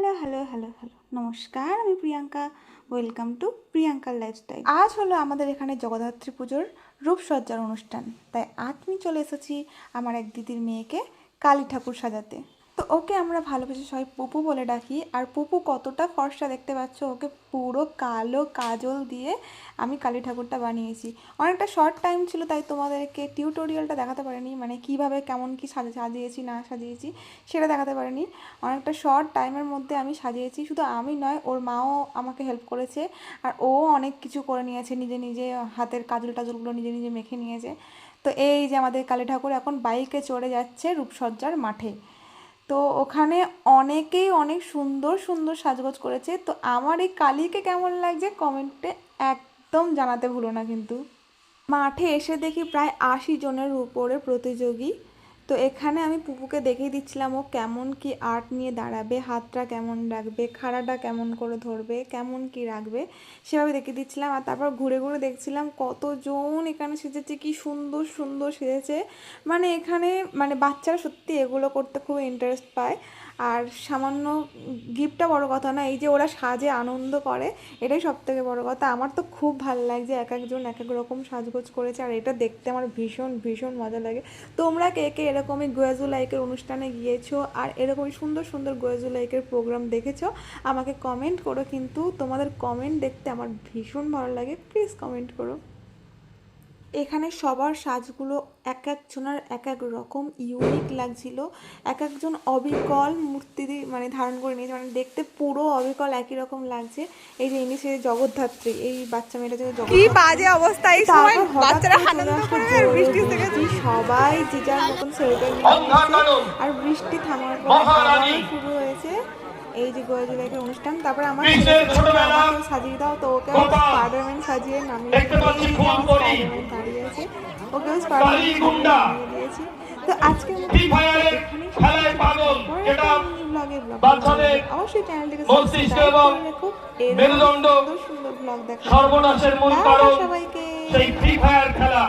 Hello hello hello hello নমস্কার, আমি Priyanka. Welcome to প্রিয়াঙ্কার লাইফস্টাইল। আজ হলো আমাদের এখানে জগদ্ধাত্রী পুজোর রূপসজ্জার অনুষ্ঠান, তাই আজ আমি চলে এসেছি আমার এক দিদির মেয়েকে কালী ঠাকুর সাজাতে। তো ওকে আমরা ভালোবেসে সবাই পুপু বলে ডাকি। আর পুপু কতটা ফর্সা দেখতে পাচ্ছ, ওকে পুরো কালো কাজল দিয়ে আমি কালী ঠাকুরটা বানিয়েছি। অনেকটা শর্ট টাইম ছিল, তাই তোমাদেরকে টিউটোরিয়ালটা দেখাতে পারিনি, মানে কিভাবে কেমন কি সাজিয়েছি না সাজিয়েছি সেটা দেখাতে পারিনি। অনেকটা শর্ট টাইমের মধ্যে আমি সাজিয়েছি, শুধু আমি নয়, ওর মাও আমাকে হেল্প করেছে। আর ও অনেক কিছু করে নিয়েছে, নিজে নিজে হাতের কাজল টাজলগুলো নিজে নিজে মেখে নিয়েছে। তো এই যে আমাদের কালী ঠাকুর এখন বাইকে চড়ে যাচ্ছে রূপসজ্জার মাঠে। তো ওখানে অনেকেই অনেক সুন্দর সুন্দর সাজগোজ করেছে। তো আমার এই কালীকে কেমন লাগছে কমেন্টে একদম জানাতে ভুলো না কিন্তু। মাঠে এসে দেখি প্রায় 80 জনের উপরে প্রতিযোগী। তো এখানে আমি পুপুকে দেখিয়ে দিচ্ছিলাম ও কেমন কি আর্ট নিয়ে দাঁড়াবে, হাতটা কেমন রাখবে, খাড়াটা কেমন করে ধরবে, কেমন কি রাখবে, সেভাবে দেখিয়ে দিচ্ছিলাম। আর তারপর ঘুরে ঘুরে দেখছিলাম কতজন এখানে সেজেছে, কি সুন্দর সুন্দর সেজেছে। মানে এখানে মানে বাচ্চারা সত্যি এগুলো করতে খুব ইন্টারেস্ট পায়। আর সামান্য গিফটটা বড় কথা না, এই যে ওরা সাজে আনন্দ করে, এটাই সব থেকে বড় কথা। আমার তো খুব ভালো লাগছে, এক একজন এক এক রকম সাজগোজ করেছে, আর এটা দেখতে আমার ভীষণ ভীষণ মজা লাগে। তোমরা কে কে এরকমই গোয়াজু লাইকের অনুষ্ঠানে গিয়েছো আর এরকমই সুন্দর সুন্দর গোয়াজু লাইকের প্রোগ্রাম দেখেছো, আমাকে কমেন্ট করো। কিন্তু তোমাদের কমেন্ট দেখতে আমার ভীষণ ভালো লাগে, প্লিজ কমেন্ট করো। এখানে সবার সাজগুলো এক একজনের এক এক রকম ইউনিক লাগছিল। এক একজন অবিকল মূর্তি মানে ধারণ করে নিয়েছে, মানে দেখতে পুরো অবিকল একই রকম লাগছে। এই যে ইনি সে জগদ্ধাত্রী, এই বাচ্চা মেয়েটা যে কি বাজে অবস্থা এই সময় বাচ্চারা আনন্দ করে আর বৃষ্টি থেকে সবাই যে যার মতন সোয়েটার নিয়ে নিয়েছে। আর বৃষ্টি থামার পরে আবার শুরু হয়েছে এই যে গোয়াজু লাইকের অনুষ্ঠান। তারপরে আমার আমাকে সাজিয়ে দাও, তো ওকে স্পাইডারম্যান সাজিয়ে নামিয়ে স্পাইডারম্যান দাঁড়িয়ে আছে, ওকেও স্পাইডারম্যান নামিয়ে দিয়েছি। তো আজকে অবশ্যই চ্যানেলটিকে সাবস্ক্রাইব করে রেখো, এরকম সুন্দর সুন্দর ব্লগ দেখা। সর্বনাশের মূল কারণ সবাইকে সেই ফ্রি ফায়ার খেলা।